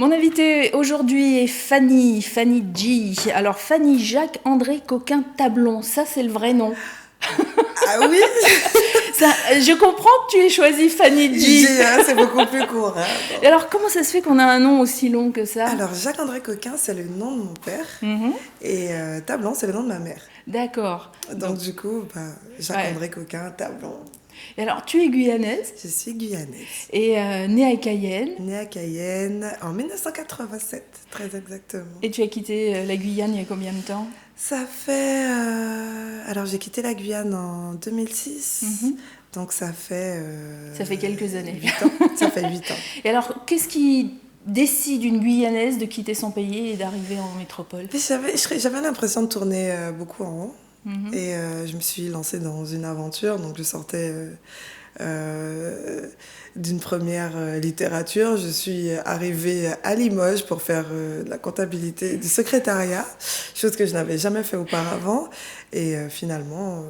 Mon invité aujourd'hui est Fanny G. Alors Fanny Jacques-André Coquin-Tablon, ça c'est le vrai nom. Ah oui. Ça, je comprends que tu aies choisi Fanny G. C'est beaucoup plus court. Hein, et alors comment ça se fait qu'on a un nom aussi long que ça? Alors Jacques-André Coquin, c'est le nom de mon père. Et Tablon, c'est le nom de ma mère. D'accord. Donc du coup, Jacques-André Coquin, Tablon. Et alors tu es guyanaise? Je suis guyanaise. Et née à Cayenne? Née à Cayenne en 1987, très exactement. Et tu as quitté la Guyane il y a combien de temps? Ça fait... Alors j'ai quitté la Guyane en 2006. Donc ça fait... Ça fait quelques années. 8 ans. Ça fait 8 ans. Et alors, qu'est-ce qui décide une Guyanaise de quitter son pays et d'arriver en métropole? J'avais l'impression de tourner beaucoup en rond. Et je me suis lancée dans une aventure. Donc je sortais d'une première littérature. Je suis arrivée à Limoges pour faire de la comptabilité, du secrétariat, chose que je n'avais jamais fait auparavant. Et finalement...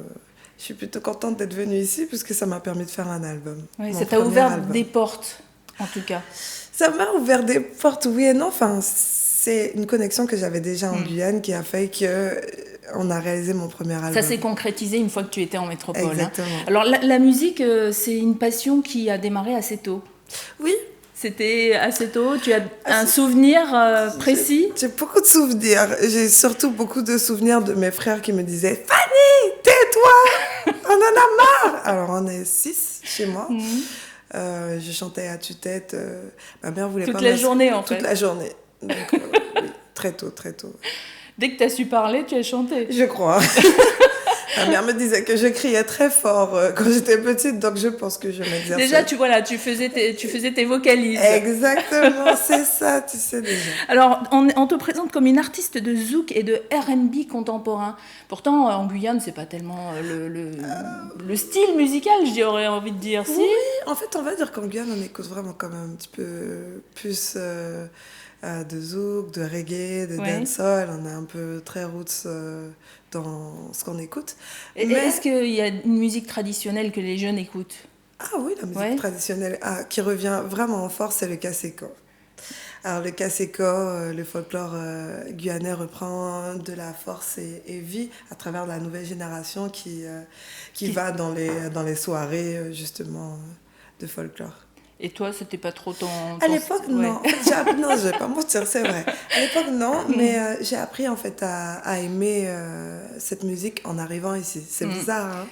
je suis plutôt contente d'être venue ici puisque ça m'a permis de faire un album. Oui, ça t'a ouvert des portes, en tout cas. Ça m'a ouvert des portes, oui et non. Enfin, c'est une connexion que j'avais déjà en Guyane qui a fait qu'on a réalisé mon premier album. Ça s'est concrétisé une fois que tu étais en métropole. Exactement. Hein. Alors, la musique, c'est une passion qui a démarré assez tôt. Oui. C'était assez tôt. Tu as un souvenir précis? J'ai beaucoup de souvenirs. J'ai surtout beaucoup de souvenirs de mes frères qui me disaient « Fanny, tais-toi, on en a marre !» Alors, on est 6 chez moi. Je chantais à tue-tête. Ma mère voulait toute la journée, en fait. Toute la journée. Donc, oui, très tôt, très tôt. Dès que tu as su parler, tu as chanté. Je crois. Ma mère me disait que je criais très fort quand j'étais petite, donc je pense que je m'exerçais. Déjà, tu faisais tes vocalises. Exactement, c'est ça, tu sais déjà. Alors, on te présente comme une artiste de zouk et de R&B contemporain. Pourtant, en Guyane, c'est pas tellement le style musical, j'aurais envie de dire. Si. Oui, en fait, on va dire qu'en Guyane, on écoute vraiment quand même un petit peu plus de zouk, de reggae, de dancehall. On est un peu très roots dans ce qu'on écoute. Est-ce qu'il y a une musique traditionnelle que les jeunes écoutent? Ah oui, la musique traditionnelle qui revient vraiment en force, c'est le Kaseko. Alors le Kaseko, le folklore guyanais reprend de la force et vie à travers la nouvelle génération qui va dans les soirées justement de folklore. Et toi, c'était pas trop ton... À l'époque, non. En fait, non, je vais pas mentir, c'est vrai. À l'époque, non, mais j'ai appris en fait à aimer cette musique en arrivant ici. C'est bizarre, hein.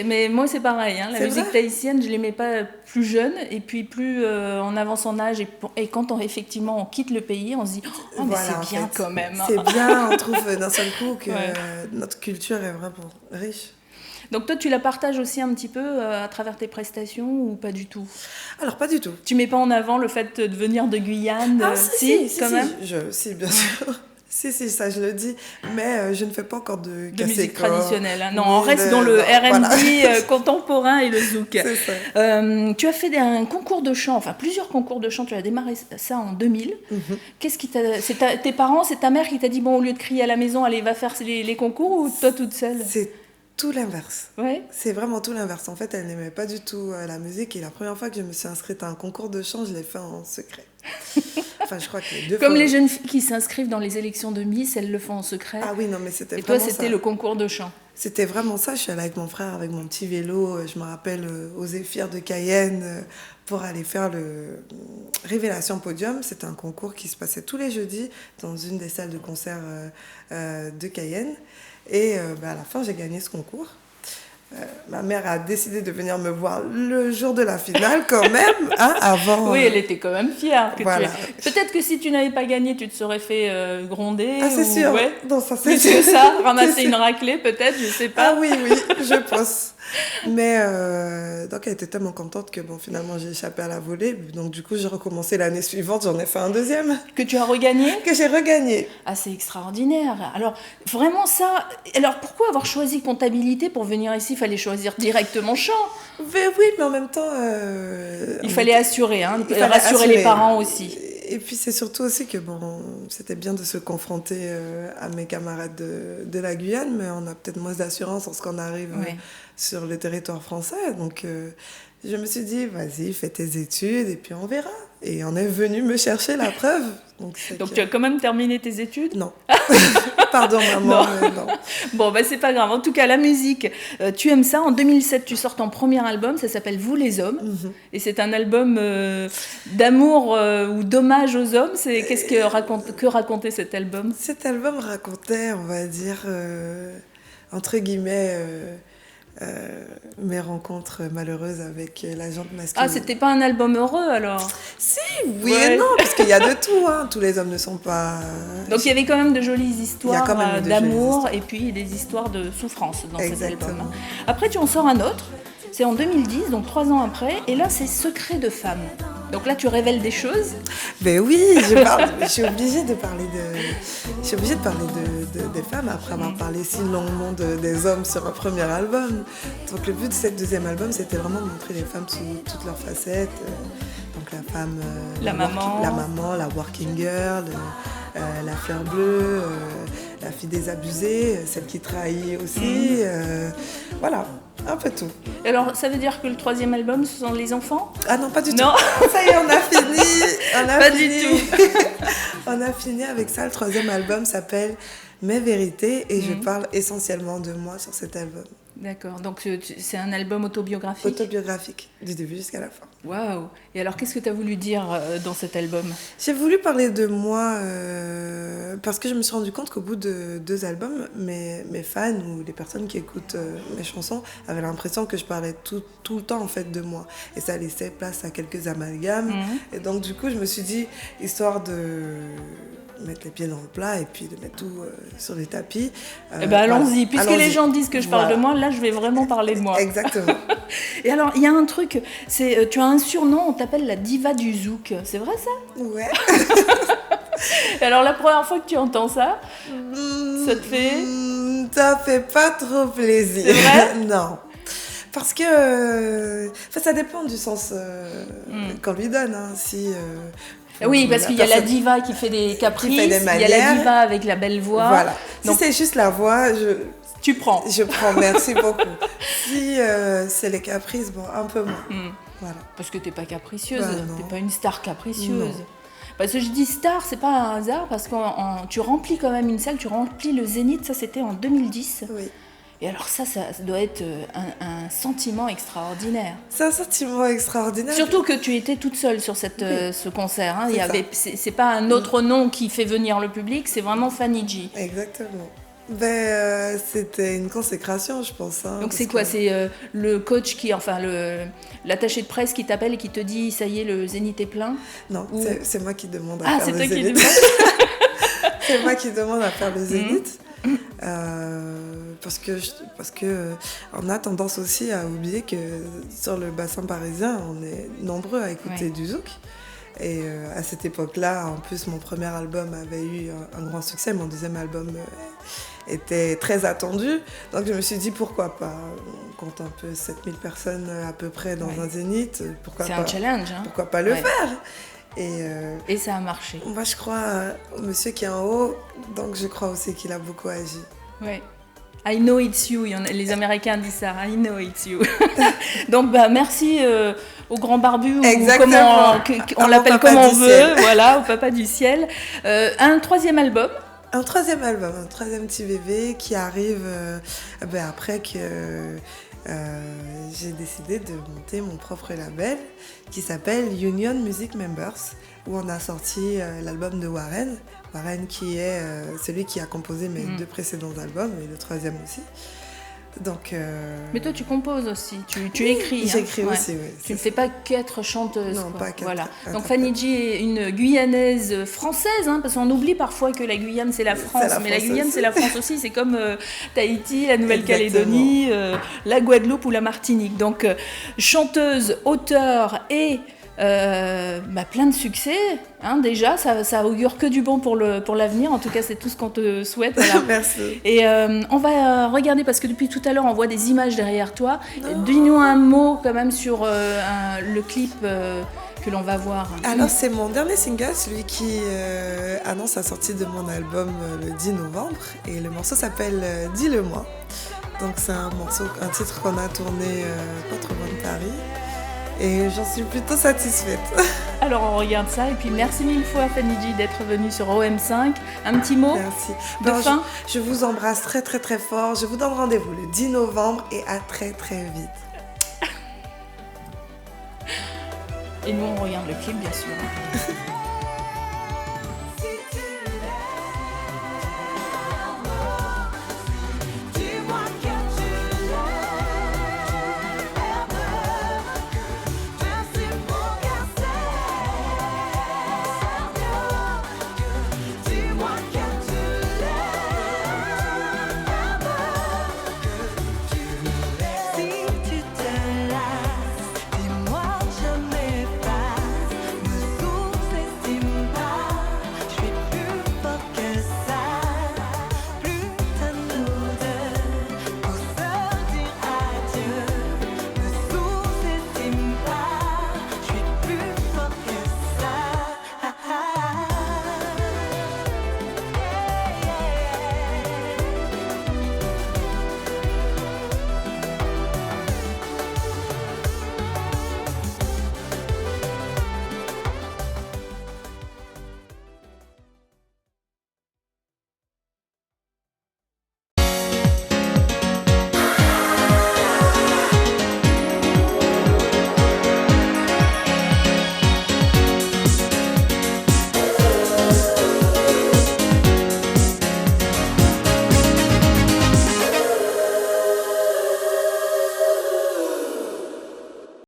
Mais moi, c'est pareil. Hein. La musique tahitienne, je l'aimais pas plus jeune, et puis plus on avance en âge, et quand effectivement on quitte le pays, on se dit « Oh, mais c'est bien quand même. » C'est bien, on trouve d'un seul coup que notre culture est vraiment riche. Donc toi, tu la partages aussi un petit peu à travers tes prestations ou pas du tout? Alors, pas du tout. Tu mets pas en avant le fait de venir de Guyane? Si, quand même. Si, bien sûr. Si, ça je le dis, mais je ne fais pas encore de musique traditionnelle. Hein. Non, on reste dans le R&B contemporain et le zouk. C'est ça. Tu as fait un concours de chant, enfin plusieurs concours de chant, tu as démarré ça en 2000. Qu'est-ce qui c'est tes parents, c'est ta mère qui t'a dit, bon, au lieu de crier à la maison, allez, va faire les concours, ou toi toute seule? C'est tout l'inverse. Ouais. C'est vraiment tout l'inverse. En fait, elle n'aimait pas du tout la musique, et la première fois que je me suis inscrite à un concours de chant, je l'ai fait en secret. Enfin, je crois que les deux Comme fois... les jeunes filles qui s'inscrivent dans les élections de Miss, elles le font en secret. Ah oui, non, mais c'était vraiment ça. Et toi, c'était ça. le concours de chant. C'était vraiment ça. Je suis allée avec mon frère, avec mon petit vélo, je me rappelle, aux Zéphyrs de Cayenne, pour aller faire le Révélation Podium. C'était un concours qui se passait tous les jeudis dans une des salles de concert de Cayenne. Et à la fin, j'ai gagné ce concours. Ma mère a décidé de venir me voir le jour de la finale quand même, hein, avant... Oui, elle était quand même fière. Voilà. Peut-être que si tu n'avais pas gagné, tu te serais fait gronder. Ah, c'est sûr. Ouais. Non, ça, c'est plus que ça, ramasser une raclée peut-être, je sais pas. Ah oui, je pense. Mais donc elle était tellement contente que bon, finalement j'ai échappé à la volée. Donc du coup j'ai recommencé l'année suivante, j'en ai fait un deuxième. Que tu as regagné? Que j'ai regagné. Ah, c'est extraordinaire. Alors vraiment ça, alors pourquoi avoir choisi comptabilité pour venir ici? Il fallait choisir directement chant. Mais oui, mais en même temps... il fallait assurer, rassurer les parents aussi. Et puis c'est surtout aussi que bon, c'était bien de se confronter à mes camarades de la Guyane, mais on a peut-être moins d'assurance lorsqu'on arrive sur le territoire français. Donc je me suis dit, vas-y, fais tes études et puis on verra. Et on est venu me chercher la preuve. Donc tu as quand même terminé tes études ? Non. Pardon maman, non. Mais non. Bon, c'est pas grave. En tout cas, la musique, tu aimes ça. En 2007, tu sors ton premier album, ça s'appelle Vous les hommes. Et c'est un album d'amour ou d'hommage aux hommes. Que racontait cet album ? Cet album racontait, on va dire, entre guillemets... mes rencontres malheureuses avec la gente masculine. Ah, c'était pas un album heureux alors ? Si, oui et non, parce qu'il y a de tout, hein. Tous les hommes ne sont pas... Donc il y avait quand même de jolies histoires d'amour et puis des histoires de souffrance dans cet album. Après, tu en sors un autre, c'est en 2010, donc 3 ans après, et là c'est Secret de femme. Donc là, tu révèles des choses. Ben oui, je suis obligée de parler des femmes après avoir parlé si longuement des hommes sur un premier album. Donc le but de ce deuxième album, c'était vraiment de montrer les femmes sous toutes leurs facettes. Donc la femme, la maman, la working girl, la fleur bleue, la fille désabusée, celle qui trahit aussi. Voilà. Un peu tout. Alors, ça veut dire que le 3e album, ce sont les enfants ? Ah non, pas du tout. Non. Ça y est, on a fini. Pas du tout. On a fini avec ça. Le 3e album s'appelle Mes vérités et je parle essentiellement de moi sur cet album. D'accord. Donc, c'est un album autobiographique ? Autobiographique, du début jusqu'à la fin. Waouh. Et alors, qu'est-ce que tu as voulu dire dans cet album ? J'ai voulu parler de moi parce que je me suis rendu compte qu'au bout de 2 albums, mes fans ou les personnes qui écoutent mes chansons avaient l'impression que je parlais tout le temps en fait de moi. Et ça laissait place à quelques amalgames. Et donc, du coup, je me suis dit, histoire de mettre les pieds dans le plat et puis de mettre tout sur les tapis. Allons-y. Puisque les gens disent que je parle de moi, là, je vais vraiment parler de moi. Exactement. Et alors, il y a un truc, tu as un surnom, on t'appelle la diva du zouk. C'est vrai, ça ? Ouais. Et alors, la première fois que tu entends ça, ça te fait... Ça fait pas trop plaisir. C'est vrai ? Non. Parce que ça dépend du sens qu'on lui donne. Hein. Oui, parce qu'il y a la diva qui fait des caprices, il y a la diva avec la belle voix. Voilà. Donc, si c'est juste la voix, tu prends. Je prends, merci beaucoup. Si c'est les caprices, bon, un peu moins. Voilà. Parce que t'es pas capricieuse, t'es pas une star capricieuse. Non. Parce que je dis star, c'est pas un hasard, parce que tu remplis quand même une salle, tu remplis le Zénith, ça c'était en 2010. Oui. Et alors ça doit être un sentiment extraordinaire. C'est un sentiment extraordinaire. Surtout que tu étais toute seule sur ce concert. Hein. C'est pas un autre nom qui fait venir le public, c'est vraiment Fanny G. Exactement. C'était une consécration, je pense. Hein, donc c'est quoi ? C'est le coach l'attaché de presse qui t'appelle et qui te dit ça y est, le Zénith est plein ? Non, c'est moi qui demande à faire c'est le toi Zénith. Qui demande. C'est moi qui demande à faire le Zénith. Parce que on a tendance aussi à oublier que sur le bassin parisien, on est nombreux à écouter du zouk. Et à cette époque-là, en plus, mon premier album avait eu un grand succès. Mon deuxième album était très attendu. Donc je me suis dit, pourquoi pas ? On compte un peu 7000 personnes à peu près dans un zénith. C'est un challenge. Hein. Pourquoi pas le faire ? Et ça a marché. Moi, je crois au monsieur qui est en haut. Donc je crois aussi qu'il a beaucoup agi. Oui. I know it's you, les Américains disent ça, I know it's you. Donc merci au grand barbu, ou on l'appelle comme on veut, voilà, au papa du ciel. Un troisième album. Un troisième petit bébé qui arrive après que j'ai décidé de monter mon propre label qui s'appelle Union Music Members, où on a sorti l'album de Warren qui est celui qui a composé mes 2 précédents albums et le 3e aussi. Donc, mais toi tu composes aussi, tu écris. J'écris aussi, oui. Tu ne fais pas qu'être chanteuse. Non, pas qu'être. Voilà. Donc Fanny G est une Guyanaise française, hein, parce qu'on oublie parfois que la Guyane c'est la France, mais la Guyane c'est la France aussi, c'est comme Tahiti, la Nouvelle-Calédonie, la Guadeloupe ou la Martinique. Donc chanteuse, auteure et plein de succès, hein, déjà, ça augure que du bon pour l'avenir, en tout cas c'est tout ce qu'on te souhaite. Voilà. Merci. Et on va regarder, parce que depuis tout à l'heure on voit des images derrière toi. Dis-nous un mot quand même sur le clip que l'on va voir. Alors c'est mon dernier single, celui qui annonce la sortie de mon album le 10 novembre, et le morceau s'appelle Dis-le-moi. Donc c'est un titre qu'on a tourné pas trop loin de Paris. Et j'en suis plutôt satisfaite. Alors on regarde ça et puis merci mille fois Fanny G d'être venue sur OM5. Un petit mot de fin. Je vous embrasse très très très fort. Je vous donne rendez-vous le 10 novembre et à très très vite. Et nous on regarde le clip bien sûr.